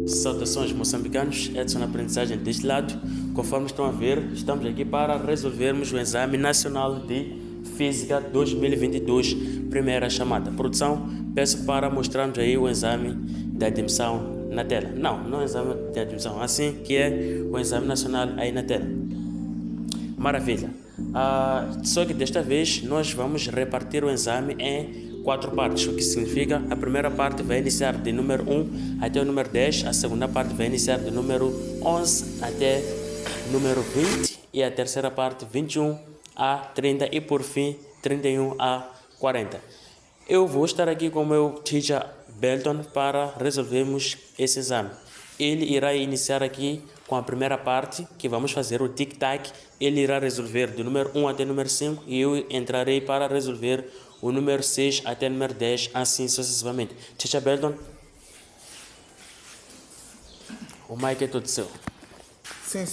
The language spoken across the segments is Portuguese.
Saudações moçambicanos, Edson na aprendizagem deste lado. Conforme estão a ver, estamos aqui para resolvermos o Exame Nacional de Física 2022, primeira chamada. Produção, peço para mostrarmos aí o exame de admissão na tela. Não é o exame de admissão, assim que é o Exame Nacional aí na tela. Maravilha. Só que desta vez nós vamos repartir o exame em 4 partes, o que significa a primeira parte vai iniciar de número 1 até o número 10, a segunda parte vai iniciar de número 11 até número 20 e a terceira parte 21 a 30 e por fim 31 a 40. Eu vou estar aqui com o meu teacher Belton para resolvermos esse exame. Ele irá iniciar aqui com a primeira parte, que vamos fazer o tic-tac. Ele irá resolver do número 1 até o número 5 e eu entrarei para resolver o número 6 até o número 10, assim sucessivamente. Teacher Belton, o mic é todo seu. Sim.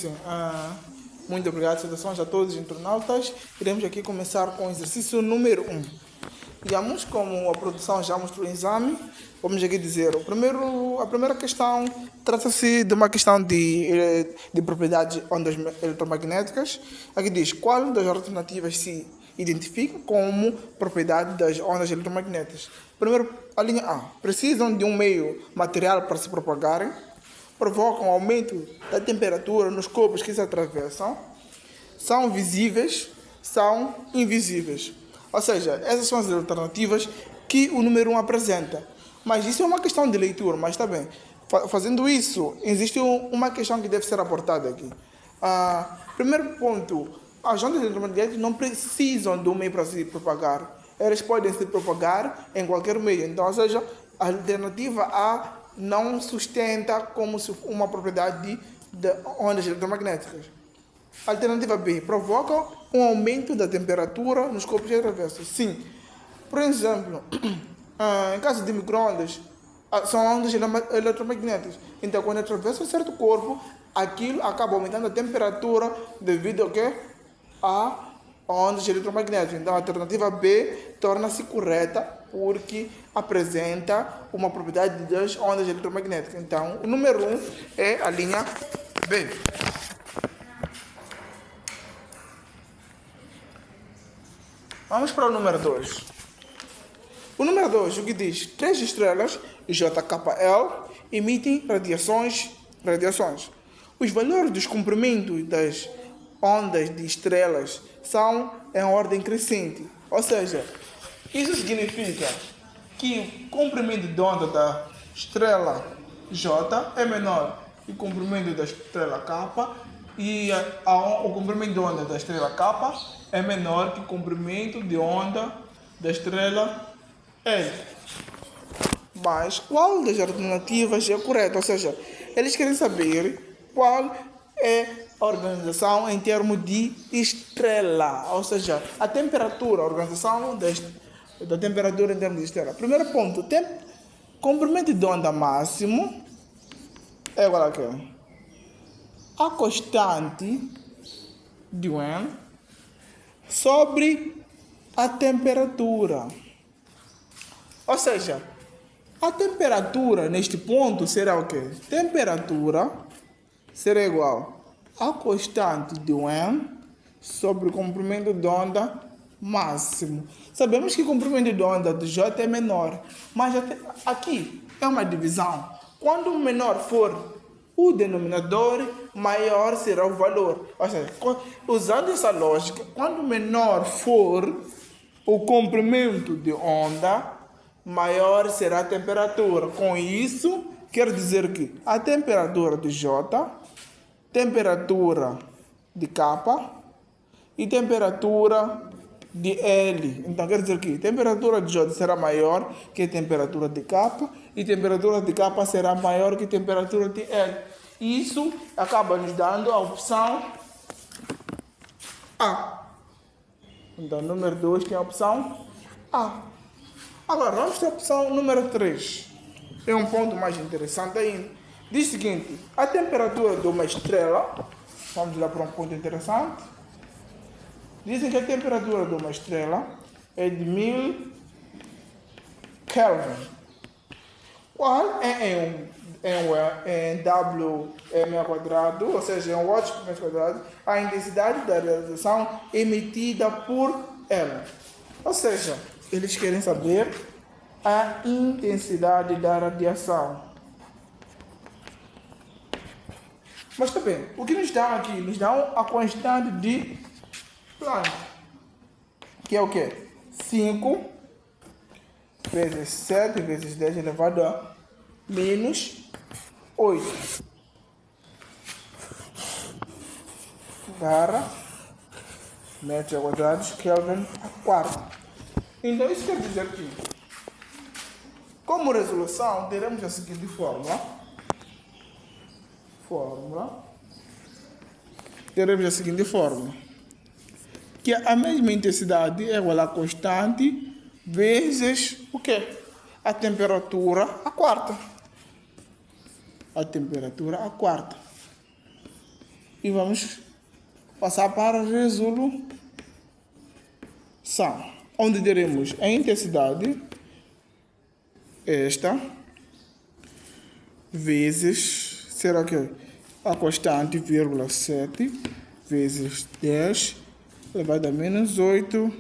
Muito obrigado, saudações a todos os internautas. Iremos aqui começar com o exercício número 1. Digamos, como a produção já mostrou o exame, vamos aqui dizer, a primeira questão trata-se de uma questão de propriedades de ondas eletromagnéticas. Aqui diz, qual das alternativas se identifica como propriedade das ondas eletromagnéticas? Primeiro, a linha A. Precisam de um meio material para se propagarem, provocam aumento da temperatura nos corpos que se atravessam, são visíveis, são invisíveis. Ou seja, essas são as alternativas que o número 1 apresenta. Mas isso é uma questão de leitura, mas está bem. Fazendo isso, existe uma questão que deve ser aportada aqui. Primeiro ponto, as ondas eletromagnéticas não precisam de um meio para se propagar. Elas podem se propagar em qualquer meio. Então, ou seja, a alternativa A não sustenta como uma propriedade de ondas eletromagnéticas. Alternativa B, provoca um aumento da temperatura nos corpos que atravessam. Sim. Por exemplo, em caso de micro-ondas, são ondas eletromagnéticas. Então, quando atravessa um certo corpo, aquilo acaba aumentando a temperatura devido ao quê? A ondas eletromagnéticas. Então, a alternativa B torna-se correta porque apresenta uma propriedade das ondas eletromagnéticas. Então, o número 1 é a linha B. Vamos para o número 2. O número 2, o que diz? 3 estrelas JKL emitem radiações. Os valores dos comprimentos das ondas de estrelas são em ordem crescente. Ou seja, isso significa que o comprimento de onda da estrela J é menor que o comprimento da estrela K e o comprimento de onda da estrela K é menor que o comprimento de onda da estrela L. Mas qual das alternativas é correta? Ou seja, eles querem saber qual é a organização em termos de estrela. Ou seja, a temperatura, a organização da temperatura em termos de estrela. Primeiro ponto, comprimento de onda máximo é igual a quê? A constante de Wien sobre a temperatura. Ou seja, a temperatura neste ponto será o quê? Temperatura será igual a constante de Wien sobre o comprimento de onda máximo. Sabemos que o comprimento de onda de J é menor, mas aqui é uma divisão. Quando menor for o denominador, maior será o valor. Ou seja, usando essa lógica, quando menor for o comprimento de onda, maior será a temperatura. Com isso, quer dizer que a temperatura de J, temperatura de K e temperatura de L. Então, quer dizer que a temperatura de J será maior que a temperatura de K e a temperatura de K será maior que a temperatura de L. Isso acaba nos dando a opção A. Então, número 2 tem a opção A. Agora, vamos para a opção número 3. É um ponto mais interessante ainda. Diz o seguinte, a temperatura de uma estrela, vamos lá para um ponto interessante. Dizem que a temperatura de uma estrela é de 1000 Kelvin. Qual é em Wm ao quadrado, ou seja, em watts por metro quadrado, a intensidade da radiação emitida por ela. Ou seja, eles querem saber a intensidade da radiação. Mas também, o que nos dão aqui? Nos dão a constante de Planck, que é o quê? 5 vezes 7 vezes 10 elevado a menos 8 barra metros quadrados Kelvin a quarto. Então isso quer dizer que, como resolução, teremos a seguinte teremos a seguinte fórmula, que a mesma intensidade é igual a constante vezes o quê? A temperatura a quarta. A temperatura a quarta. E vamos passar para a resolução, onde teremos a intensidade, esta, vezes, será que a constante, vírgula 7, vezes 10, elevado a menos 8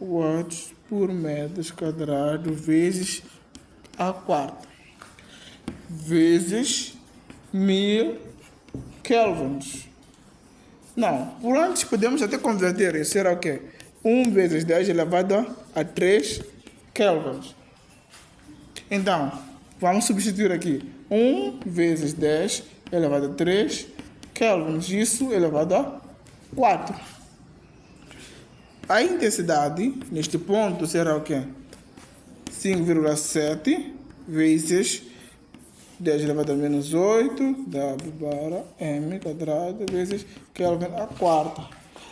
watts por metro quadrado, vezes a quarta, vezes 1000 kelvins. Não, por antes podemos até converter isso, será o quê? 1 vezes 10 elevado a 3 kelvins. Então, vamos substituir aqui 1 vezes 10 elevado a 3 kelvins, isso elevado a 4. A intensidade neste ponto será o quê? 5,7 vezes 10 elevado a menos 8 W barra M quadrado vezes Kelvin a quarta.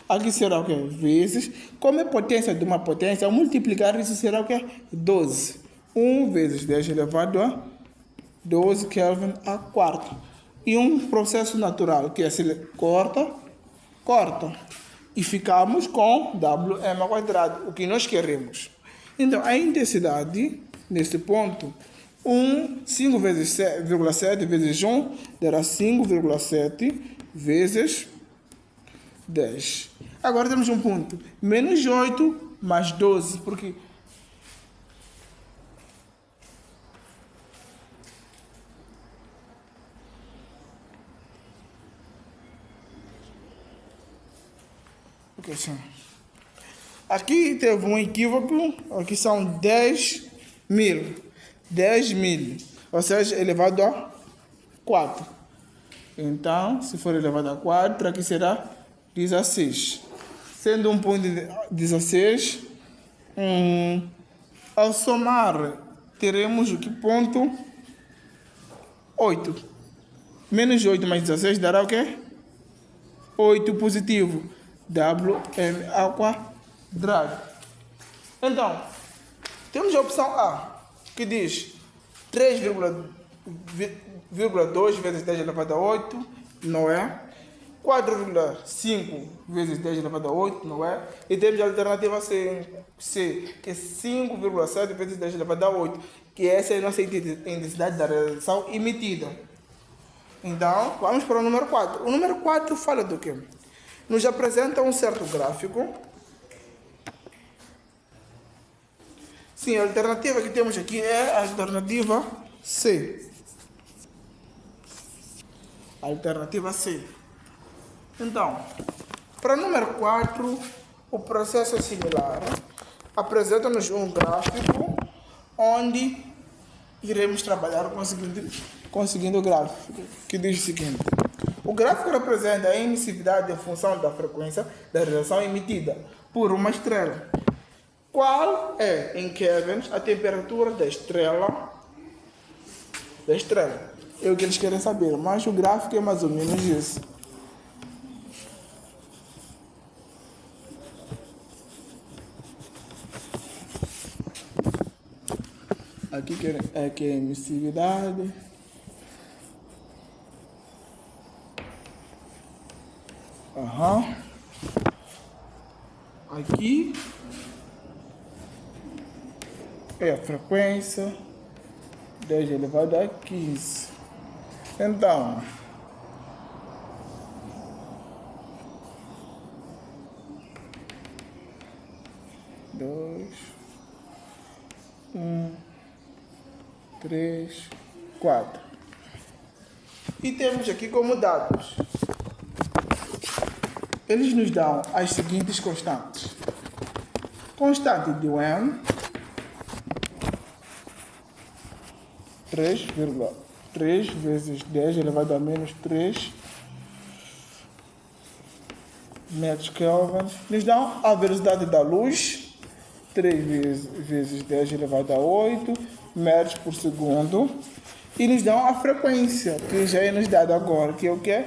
Aqui será o quê? Vezes, como é potência de uma potência, ao multiplicar isso será o quê? 12. 1 vezes 10 elevado a 12 Kelvin a quarta. E um processo natural que é se corta. E ficamos com Wm ao quadrado, o que nós queremos. Então, a intensidade, nesse ponto, 5 vezes 7 vezes 1 dará 5,7 vezes 10. Agora temos um ponto, menos 8 mais 12, porque aqui teve um equívoco, aqui são 10.000, ou seja, elevado a 4. Então, se for elevado a 4, aqui será 16. Sendo um ponto de 16, ao somar, teremos o que ponto? 8. Menos 8 mais 16 dará o quê? 8 positivo. Wm ao quadrado. Então, temos a opção A, que diz 3,2 vezes 10 elevado a 8, não é? 4,5 vezes 10 elevado a 8, não é? E temos a alternativa C, que é 5,7 vezes 10 elevado a 8, que essa é a nossa intensidade da radiação emitida. Então, vamos para o número 4. O número 4 fala do quê? Nos apresenta um certo gráfico. Sim, a alternativa que temos aqui é a alternativa C. Alternativa C. Então, para o número 4, o processo é similar. Apresenta-nos um gráfico onde iremos trabalhar conseguindo o gráfico, que diz o seguinte. O gráfico representa a emissividade em função da frequência da radiação emitida por uma estrela. Qual é, em kelvins, a temperatura da estrela? É o que eles querem saber, mas o gráfico é mais ou menos isso. Aqui é que é a emissividade. Aqui é a frequência 10 elevado a 15. Então, dois, 3, 4. E temos aqui como dados. Eles nos dão as seguintes constantes. Constante de N, 3,3 vezes 10 elevado a menos 3 metros Kelvin. Nos dão a velocidade da luz, 3 vezes 10 elevado a 8 metros por segundo. E nos dão a frequência, que já é nos dado agora, que é o quê?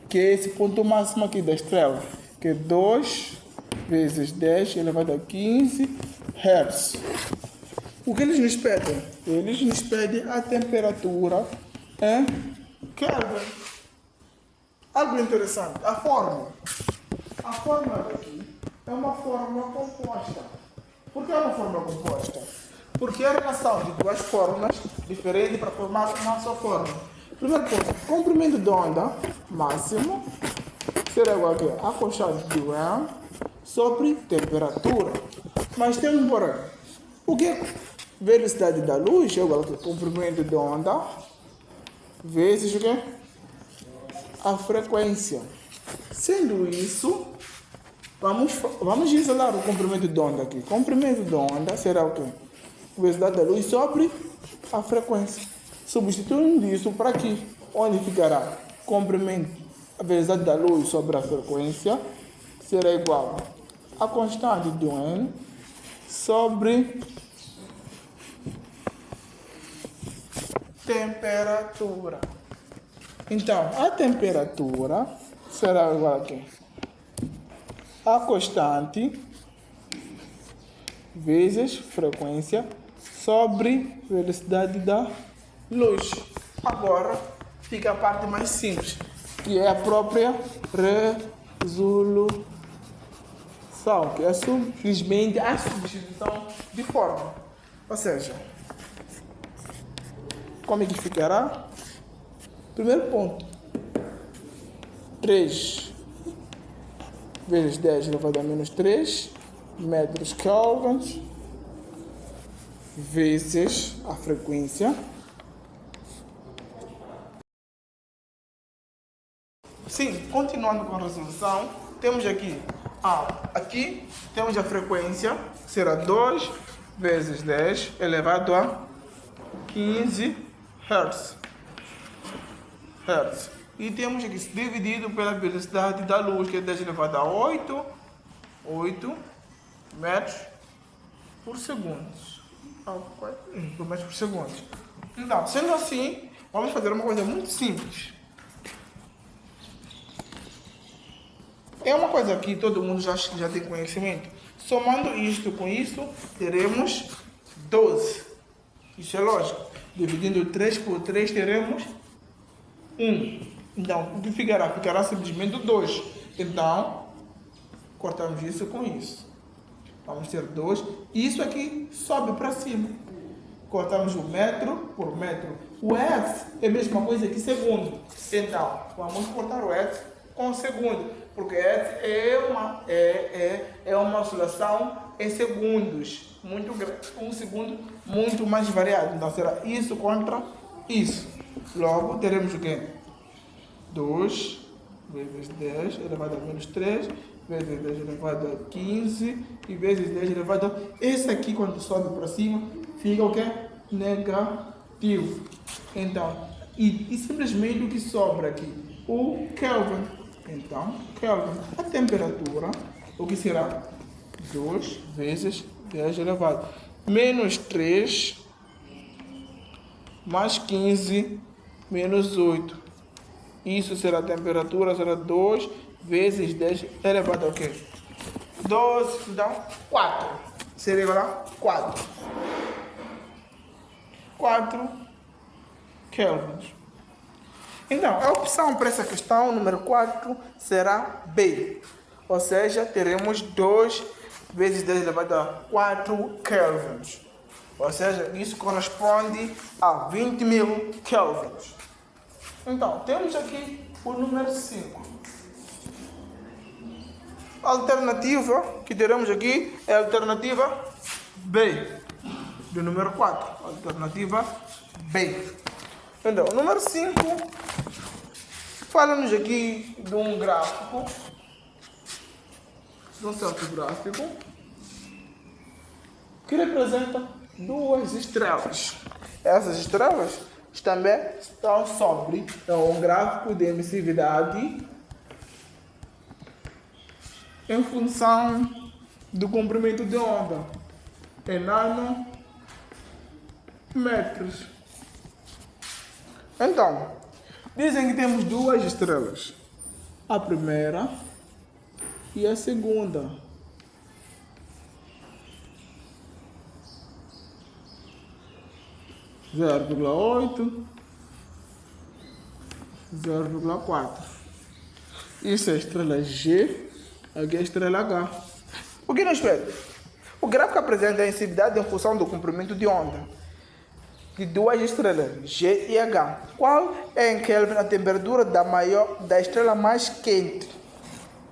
Que é esse ponto máximo aqui da estrela, que é 2 vezes 10 elevado a 15 Hz. O que eles nos pedem? Eles nos pedem a temperatura em Kelvin. Algo interessante, a fórmula. A fórmula daqui é uma fórmula composta. Por que é uma fórmula composta? Porque é a relação de duas fórmulas diferentes para formar uma só fórmula. Primeiro ponto, comprimento de onda máximo será igual a constante de Young sobre temperatura. Mas temos, porém, o que é velocidade da luz é igual a comprimento de onda vezes o quê? A frequência. Sendo isso, vamos isolar o comprimento de onda aqui. Comprimento de onda será o quê? Velocidade da luz sobre a frequência. Substituindo isso para aqui, onde ficará comprimento, a velocidade da luz sobre a frequência será igual a constante de N sobre temperatura. Então, a temperatura será igual a quê? A constante vezes frequência sobre velocidade da luz. Agora fica a parte mais simples, que é a própria resolução, que é simplesmente a substituição de forma. Ou seja, como é que ficará? Primeiro ponto, 3 vezes 10 elevado a menos 3 metros Kelvin vezes a frequência. Sim, continuando com a resolução, temos aqui temos a frequência, que será 2 vezes 10 elevado a 15 Hz. E temos aqui dividido pela velocidade da luz, que é 10 elevado a 8 metros por segundo. Metros por segundo. Então, sendo assim, vamos fazer uma coisa muito simples. É uma coisa que todo mundo já tem conhecimento. Somando isto com isso, teremos 12. Isso é lógico. Dividindo 3 por 3, teremos 1. Então, o que ficará? Ficará simplesmente 2. Então, cortamos isso com isso. Vamos ter 2. E isso aqui sobe para cima. Cortamos o metro por metro. O Hz é a mesma coisa que segundo. Então, vamos cortar o Hz com segundo. Porque Hz é uma oscilação em segundos. Muito grande. Um segundo muito mais variado. Então, será isso contra isso. Logo, teremos o quê? 2 vezes 10 elevado a menos 3 vezes 10 elevado a 15 e vezes 10 elevado a... Esse aqui, quando sobe para cima, fica o quê? Negativo. Então, e simplesmente o que sobra aqui? O Kelvin. Então, Kelvin, a temperatura, o que será? 2 vezes 10 elevado a menos 3 mais 15 menos 8. Isso será a temperatura, será 2 vezes 10 elevado a quê? 12, então 4. Seria igual a 4. 4 Kelvin. Então, a opção para essa questão, número 4, será B. Ou seja, teremos 2 vezes 10 elevado a 4 Kelvin. Ou seja, isso corresponde a 20.000 kelvins. Então, temos aqui o número 5. A alternativa que teremos aqui é a alternativa B, do número 4. Alternativa B. Então, o número 5 fala-nos aqui de um gráfico, de um certo gráfico, que representa duas estrelas. Essas estrelas também estão sobre um gráfico de emissividade em função do comprimento de onda em nanometros. Então, dizem que temos duas estrelas, a primeira e a segunda. Zero vírgula 8, 0,4. Isso é a estrela G, aqui é a estrela H. O que nos pede? O gráfico apresenta a emissividade em função do comprimento de onda de duas estrelas, G e H. Qual é em Kelvin a temperatura da estrela mais quente?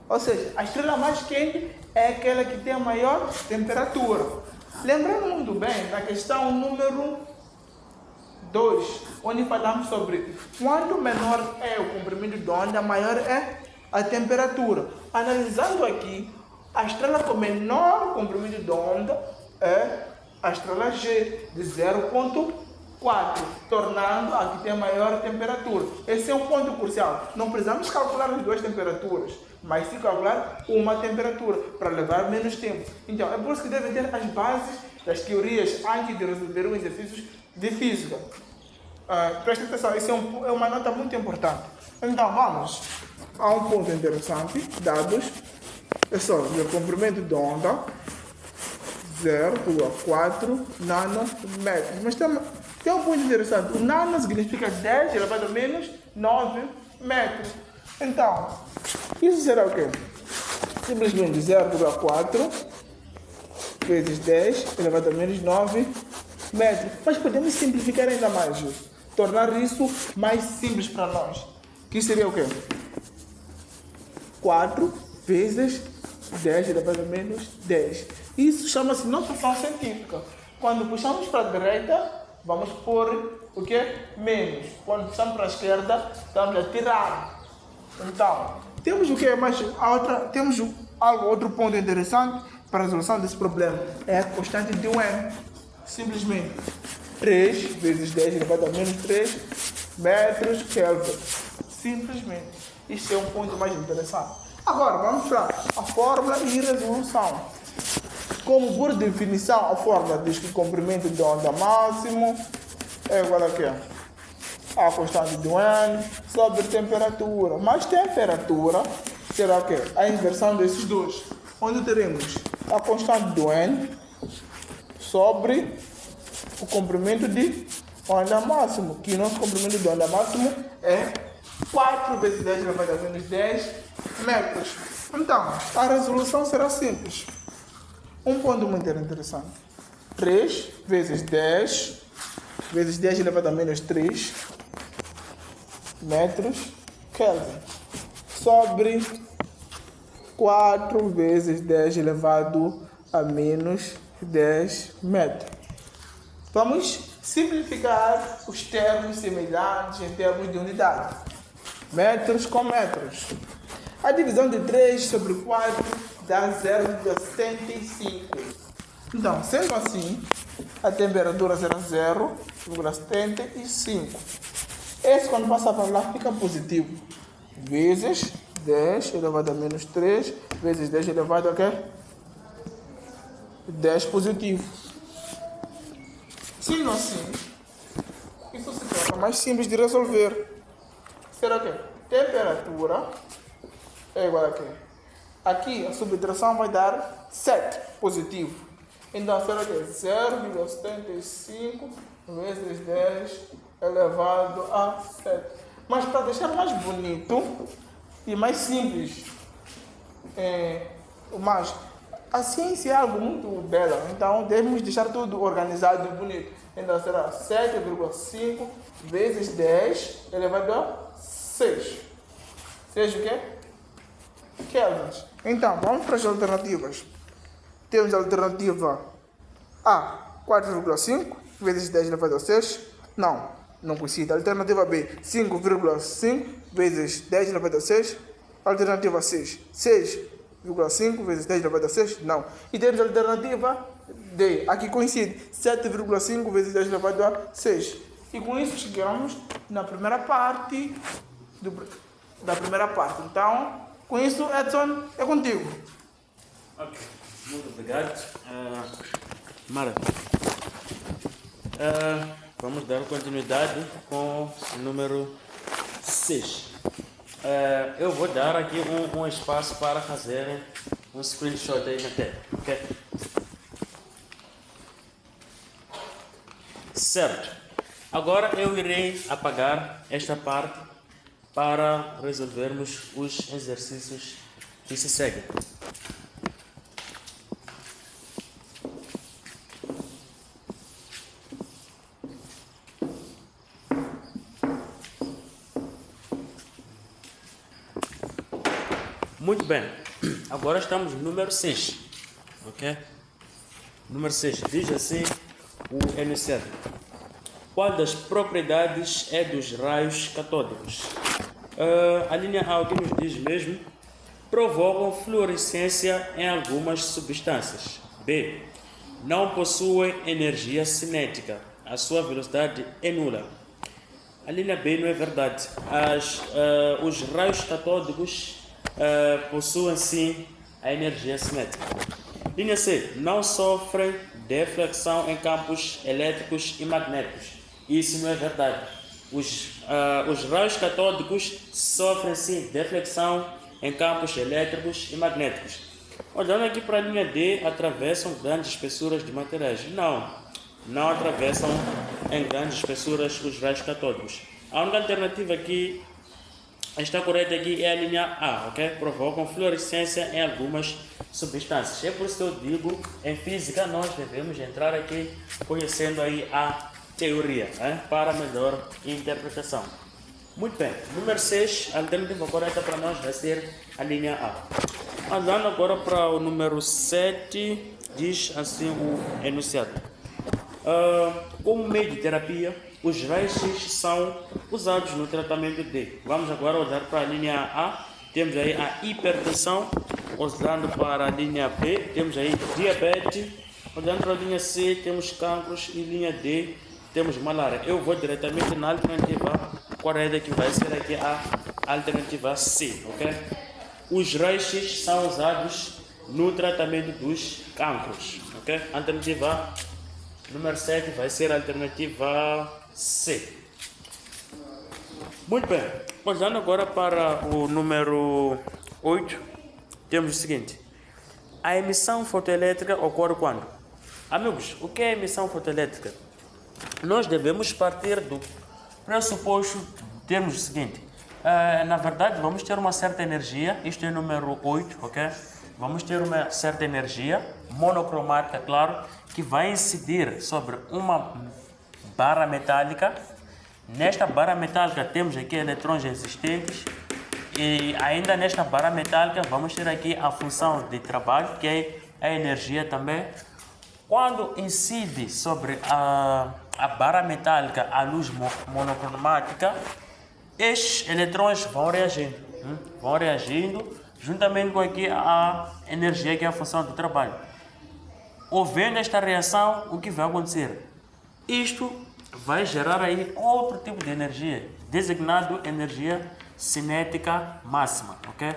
Ou seja, a estrela mais quente é aquela que tem a maior temperatura. Lembrando muito bem da questão número 2, onde falamos sobre quanto menor é o comprimento de onda, maior é a temperatura. Analisando aqui, a estrela com menor comprimento de onda é a estrela G, de 0,4, tornando a que tem maior temperatura. Esse é um ponto crucial. Não precisamos calcular as duas temperaturas, mas sim calcular uma temperatura, para levar menos tempo. Então, é por isso que devem ter as bases das teorias antes de resolver os exercícios de física. Presta atenção, isso é uma nota muito importante. Então, vamos a um ponto interessante. Dados, é só o comprimento de onda, 0,4 nanômetros. Mas tem um ponto interessante. O nano significa 10 elevado a menos 9 metros. Então, isso será o quê? Simplesmente 0,4 vezes 10 elevado a menos 9 metros. Mas podemos simplificar ainda mais isso. Tornar isso mais simples para nós. Que seria o quê? 4 vezes 10 elevado a menos 10. Isso chama-se notação científica. Quando puxamos para a direita, vamos pôr o quê? Menos. Quando puxamos para a esquerda, estamos a tirar. Então, temos o que? Temos outro ponto interessante para a resolução desse problema. É a constante de N. Simplesmente 3 vezes 10 elevado a menos 3 metros Kelvin. Simplesmente. Isso é um ponto mais interessante. Agora, vamos para a fórmula e resolução. Como por definição, a fórmula diz que o comprimento de onda máximo é igual a quê? A constante de N sobre temperatura. Mas temperatura será o quê? A inversão desses dois. Onde teremos a constante de N sobre o comprimento de onda máximo. Que o nosso comprimento de onda máximo é 4 vezes 10 elevado a menos 10 metros. Então, a resolução será simples. Um ponto muito interessante. 3 vezes 10 elevado a menos 3 metros Kelvin sobre 4 vezes 10 elevado a menos 10 metros. Vamos simplificar os termos semelhantes em termos de unidade. Metros com metros. A divisão de 3 sobre 4 dá 0,75. Então, sendo assim, a temperatura será 0,75. Esse, quando passar para lá, fica positivo. Vezes 10 elevado a menos 3, vezes 10 elevado a quê? 10 positivo. Sendo assim, isso se torna mais simples de resolver. Será o quê? Temperatura é igual a quê? Aqui a subtração vai dar 7 positivo. Então será que 0,75 vezes 10 elevado a 7. Mas para deixar mais bonito e mais simples, A ciência é algo muito belo, então devemos deixar tudo organizado e bonito. Então será 7,5 vezes 10 elevado a 6. 6 o quê? Kelvins. Então, vamos para as alternativas. Temos a alternativa A, 4,5 vezes 10 elevado a 6. Não coincide. Alternativa B, 5,5 vezes 10 elevado a 6. Alternativa C, 6,5 vezes 10 elevado a 6. Não. E temos a alternativa D. Aqui coincide. 7,5 vezes 10 elevado a 6. E com isso chegamos na primeira parte da primeira parte. Então, com isso, Edson, é contigo. Ok, muito obrigado. Maravilha. Vamos dar continuidade com o número 6. Eu vou dar aqui um espaço para fazerem um screenshot aí na tela, ok? Certo. Agora eu irei apagar esta parte para resolvermos os exercícios que se seguem. Muito bem, agora estamos no número 6, ok? Número 6, diz assim o enunciado. Qual das propriedades é dos raios catódicos? A linha A, o que nos diz mesmo? Provocam fluorescência em algumas substâncias. B, não possuem energia cinética, a sua velocidade é nula. A linha B não é verdade. Os raios catódicos possuem sim a energia cinética. Linha C, não sofrem deflexão em campos elétricos e magnéticos. Isso não é verdade. Os raios catódicos sofrem sim deflexão em campos elétricos e magnéticos. Olhando aqui para a linha D, atravessam grandes espessuras de materiais. Não atravessam em grandes espessuras os raios catódicos. A única alternativa aqui, está correta aqui, é a linha A, ok? Provocam fluorescência em algumas substâncias. É por isso que eu digo, em física nós devemos entrar aqui conhecendo aí a teoria, para melhor interpretação. Muito bem, número 6, a alternativa correta para nós vai ser a linha A. Andando agora para o número 7, diz assim o enunciado. Como meio de terapia, os raios-x são usados no tratamento de... Vamos agora olhar para a linha A, temos aí a hipertensão. Olhando para a linha B, temos aí diabetes. Olhando para a linha C, temos cancros. E linha D, temos malária. Eu vou diretamente na alternativa correta, que vai ser aqui a alternativa C, ok? Os raios-x são usados no tratamento dos cancros, ok? Alternativa número 7 vai ser a alternativa C. Muito bem. Olhando agora para o número 8, temos o seguinte. A emissão fotoelétrica ocorre quando? Amigos, o que é emissão fotoelétrica? Nós devemos partir do pressuposto, termos o seguinte. Na verdade, vamos ter uma certa energia, isto é o número 8, ok? Vamos ter uma certa energia, monocromática, claro, que vai incidir sobre uma barra metálica. Nesta barra metálica temos aqui eletrões existentes. E ainda nesta barra metálica vamos ter aqui a função de trabalho, que é a energia também. Quando incide sobre a barra metálica a luz monocromática, estes eletrões vão reagindo juntamente com aqui a energia, que é a função de trabalho. Havendo esta reação, o que vai acontecer? Isto vai gerar aí outro tipo de energia, designado energia cinética máxima, ok?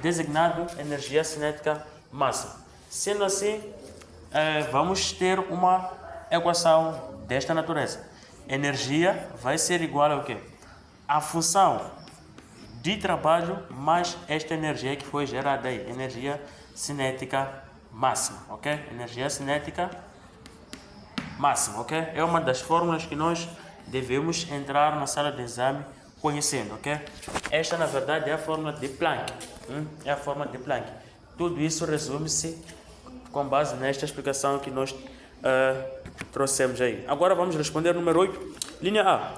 Designado energia cinética máxima. Sendo assim, vamos ter uma equação desta natureza. Energia vai ser igual ao quê? A função de trabalho mais esta energia que foi gerada aí, energia cinética máxima, ok? Energia cinética máxima, ok? É uma das fórmulas que nós devemos entrar na sala de exame conhecendo, ok? Esta, na verdade, é a fórmula de Planck. É a fórmula de Planck. Tudo isso resume-se com base nesta explicação que nós trouxemos aí. Agora vamos responder número 8. Linha A.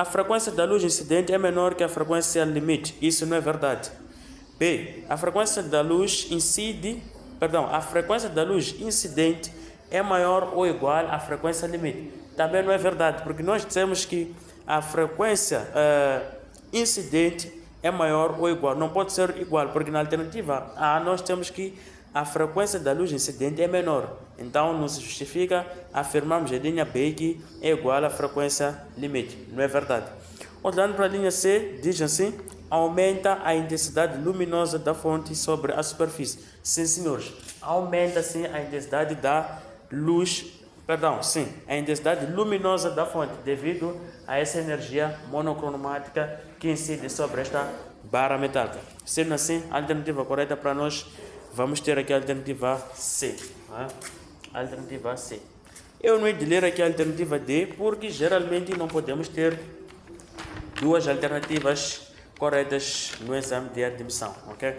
A frequência da luz incidente é menor que a frequência limite. Isso não é verdade. B. A frequência da luz a frequência da luz incidente é maior ou igual à frequência limite. Também não é verdade, porque nós dissemos que a frequência incidente é maior ou igual. Não pode ser igual, porque na alternativa A nós temos que a frequência da luz incidente é menor. Então não se justifica afirmarmos a linha B que é igual à frequência limite. Não é verdade. Olhando para a linha C, diz assim: aumenta a intensidade luminosa da fonte sobre a superfície. Sim, senhores. Aumenta sim a intensidade da luz, a intensidade luminosa da fonte, devido a essa energia monocromática que incide sobre esta barra metálica. Sendo assim, a alternativa correta para nós, vamos ter aqui a alternativa C. Alternativa C. Eu não ia ler aqui a alternativa D, porque geralmente não podemos ter duas alternativas corretas no exame de admissão, ok?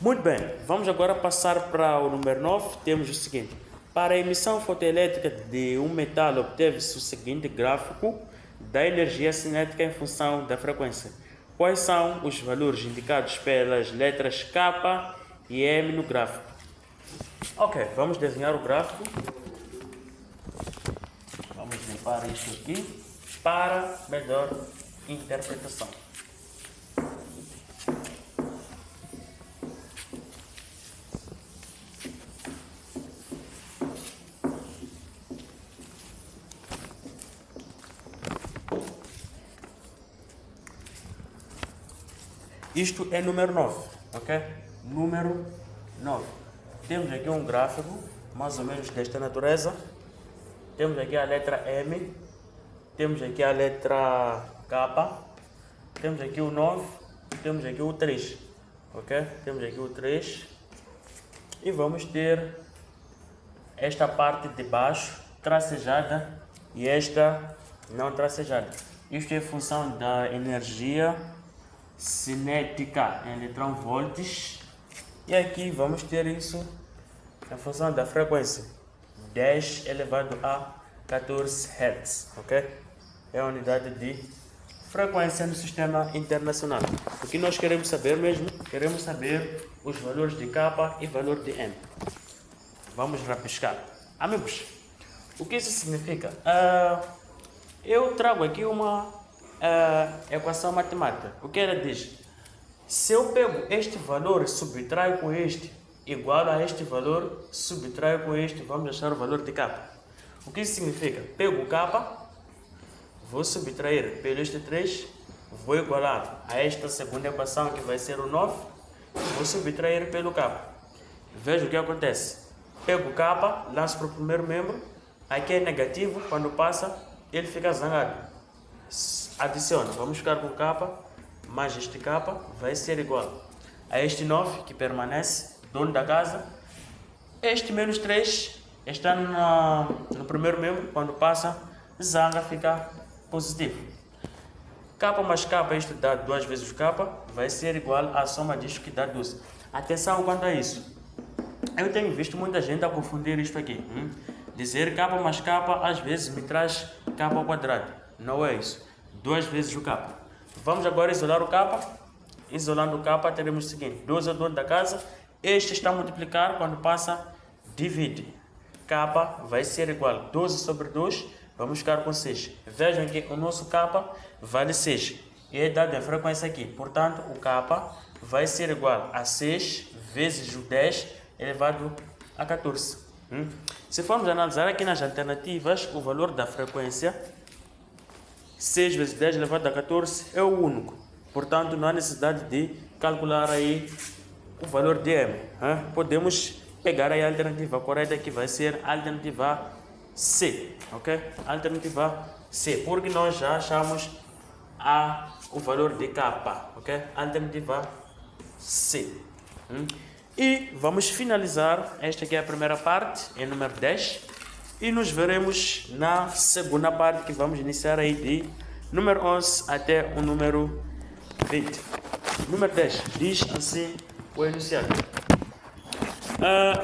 Muito bem, vamos agora passar para o número 9. Temos o seguinte: para a emissão fotoelétrica de um metal, obteve-se o seguinte gráfico da energia cinética em função da frequência. Quais são os valores indicados pelas letras K e M no gráfico? Ok, vamos desenhar o gráfico. Vamos limpar isso aqui para melhor interpretação. Isto é número 9, ok? Número 9. Temos aqui um gráfico, mais ou menos desta natureza. Temos aqui a letra M. Temos aqui a letra K. Temos aqui o 9. Temos aqui o 3, ok? Temos aqui o 3. E vamos ter esta parte de baixo tracejada e esta não tracejada. Isto é função da energia cinética em eletronvolts, e aqui vamos ter isso em função da frequência 10 elevado a 14 Hz, ok? É a unidade de frequência no sistema internacional. O que nós queremos saber mesmo? Queremos saber os valores de K e valor de M. Vamos rabiscar. Amigos, o que isso significa? Eu trago aqui uma equação matemática. O que ela diz? Se eu pego este valor, subtraio com este, igual a este valor, subtraio com este, vamos achar o valor de K. O que isso significa? Pego o K, vou subtrair pelo este 3, vou igualar a esta segunda equação, que vai ser o 9, vou subtrair pelo K. Veja o que acontece. Pego o K, lanço para o primeiro membro, aqui é negativo, quando passa, ele fica zangado. Adiciona, vamos ficar com K, mais este K vai ser igual a este 9 que permanece, dono da casa. Este menos 3 está no primeiro membro, quando passa, zanga, fica positivo. K mais K, isto dá 2 vezes o K, vai ser igual à soma disto, que dá 12. Atenção quanto a isso. Eu tenho visto muita gente a confundir isto aqui. Dizer K mais K às vezes me traz K ao quadrado. Não é isso. 2 vezes o K. Vamos agora isolar o K. Isolando o K, teremos o seguinte: 12 é o dono da casa. Este está a multiplicar, quando passa, divide. K vai ser igual a 12 sobre 2. Vamos ficar com 6. Vejam que o nosso K vale 6. E é dado em frequência aqui. Portanto, o K vai ser igual a 6 vezes o 10 elevado a 14. Se formos analisar aqui nas alternativas, o valor da frequência 6 vezes 10 elevado a 14 é o único. Portanto, não há necessidade de calcular aí o valor de M. Podemos pegar aí a alternativa correta, que vai ser a alternativa C. Ok? Alternativa C, porque nós já achamos o valor de K. Ok? Alternativa C. E vamos finalizar. Esta aqui é a primeira parte, é número 10. E nos veremos na segunda parte, que vamos iniciar aí de número 11 até o número 20. Número 10 diz assim o enunciado: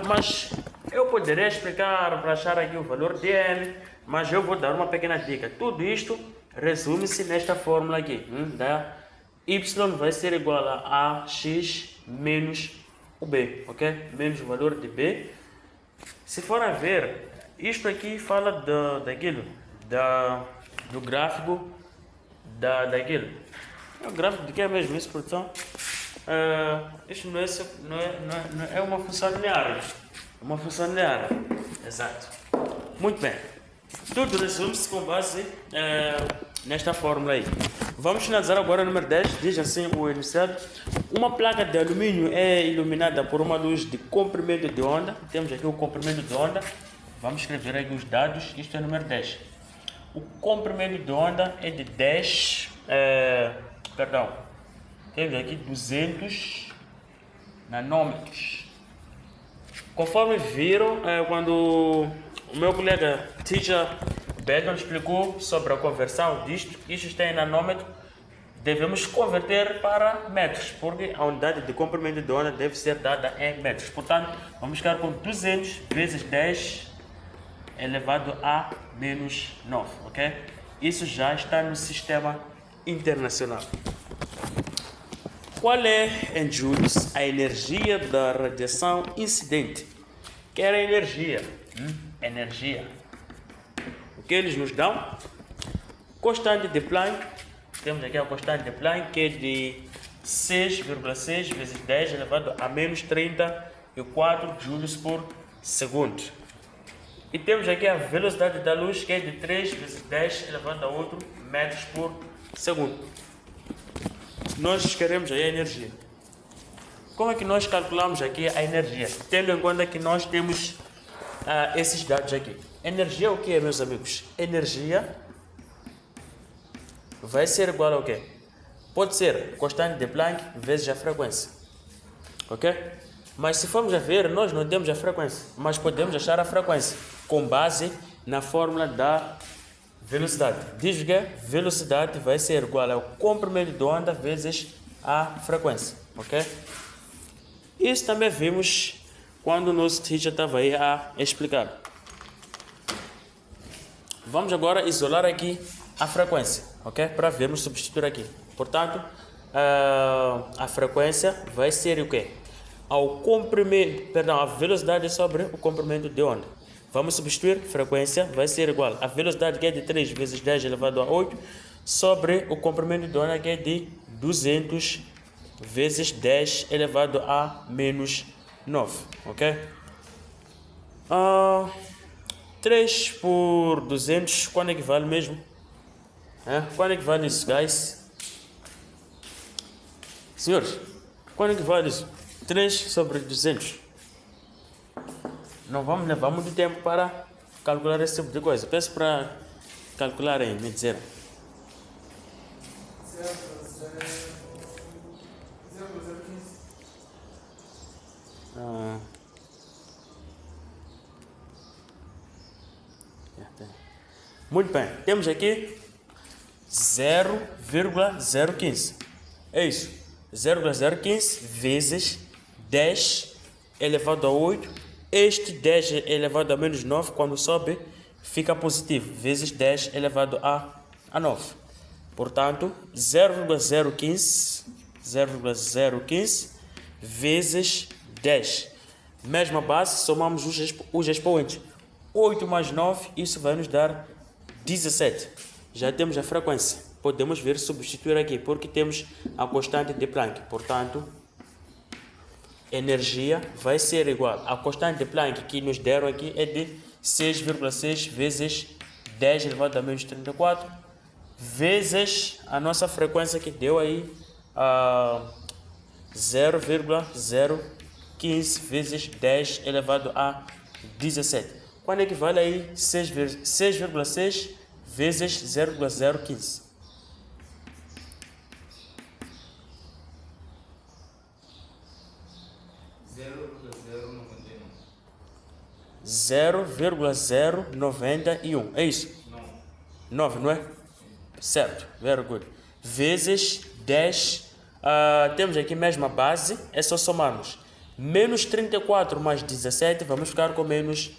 Mas eu poderia explicar para achar aqui o valor de n, mas eu vou dar uma pequena dica. Tudo isto resume-se nesta fórmula aqui, da y vai ser igual a x menos o b, ok? Menos o valor de b. Se for a ver, isto aqui fala do gráfico daquilo. É o gráfico de que é mesmo isso, produção? Isto não é uma função linear. É uma função linear. Exato. Muito bem. Tudo resume-se com base nesta fórmula aí. Vamos finalizar agora o número 10. Diz assim o enunciado: uma placa de alumínio é iluminada por uma luz de comprimento de onda. Temos aqui o comprimento de onda. Vamos escrever aqui os dados. Isto é o número 10. O comprimento de onda é de 10... temos aqui 200 nanômetros. Conforme viram, quando o meu colega Teacher Bedon explicou sobre a conversão disto, isto está em nanômetro, devemos converter para metros, porque a unidade de comprimento de onda deve ser dada em metros. Portanto, vamos ficar com 200 vezes 10 elevado a menos 9, ok? Isso já está no sistema internacional. Qual é, em joules, a energia da radiação incidente? Que era a energia. Energia. O que eles nos dão? Constante de Planck. Temos aqui a constante de Planck, que é de 6,6 vezes 10 elevado a menos 34 joules por segundo. E temos aqui a velocidade da luz, que é de 3 vezes 10 elevado a 8 metros por segundo. Nós queremos aí a energia. Como é que nós calculamos aqui a energia? Tendo em conta que nós temos esses dados aqui. Energia o que é, meus amigos? Energia vai ser igual ao quê? Pode ser constante de Planck vezes a frequência. Ok? Mas se formos a ver, nós não temos a frequência, mas podemos achar a frequência com base na fórmula da velocidade. Diz que a velocidade vai ser igual ao comprimento de onda vezes a frequência. Ok? Isso também vimos quando o nosso teacher estava aí a explicar. Vamos agora isolar aqui a frequência, ok? Para vermos substituir aqui. Portanto, a frequência vai ser o quê? A velocidade sobre o comprimento de onda. Vamos substituir, frequência vai ser igual a velocidade, que é de 3 vezes 10 elevado a 8 sobre o comprimento de onda, que é de 200 vezes 10 elevado a menos 9, ok? 3 por 200, quando é que vale mesmo? Quando é que vale isso, guys? Senhores, quando é que vale isso? 3 sobre 200. Não vamos levar muito tempo para calcular esse tipo de coisa. Peço para calcularem, me dizer. 0,015. Muito bem, temos aqui 0,015. É isso. 0,015 vezes 10 elevado a 8. Este 10 elevado a menos 9, quando sobe, fica positivo, vezes 10 elevado a 9. Portanto, 0,015 vezes 10. Mesma base, somamos os expoentes. 8 mais 9, isso vai nos dar 17. Já temos a frequência. Podemos ver, substituir aqui, porque temos a constante de Planck. Portanto, energia vai ser igual a constante de Planck que nos deram aqui é de 6,6 vezes 10 elevado a menos 34 vezes a nossa frequência que deu aí 0,015 vezes 10 elevado a 17. Quando equivale aí 6,6 vezes 0,015. 0,091. É isso? 9, não é? Certo. Very good. Vezes 10. Temos aqui a mesma base. É só somarmos. Menos 34 mais 17, vamos ficar com menos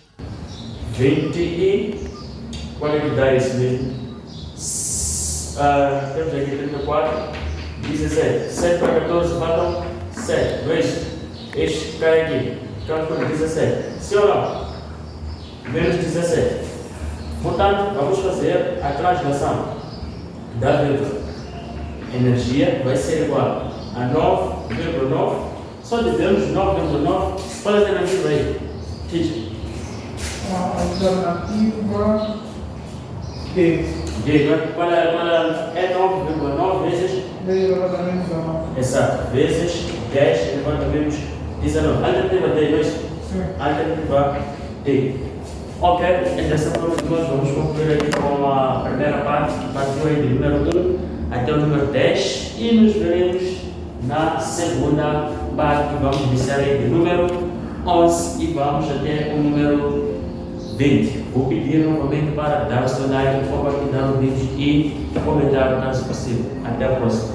20 e... Qual é que dá isso mesmo? Temos aqui 34, 17. 7 para 14, faltam 7. Não é isso? Este cai aqui. Ficamos com 17. Sim ou não? Menos 17. Portanto, vamos fazer a translação da vírgula. Energia vai ser igual a 9,9. Só dizemos 9,9. Qual é a alternativa aí? Teacher. A alternativa D. D, qual é 9,9 vezes? 10 elevado a menos 19. Exato, vezes 10 elevado a menos 19. Alternativa D, não é isso? Sim. Alternativa D. Ok, dessa forma nós vamos concluir aqui com a primeira parte, que partiu aí do número 1 até o número 10, e nos veremos na segunda parte, que vamos iniciar aí do número 11 e vamos até o número 20. Vou pedir novamente para dar o seu like, por favor, dar o vídeo e comentar caso possível. Até a próxima.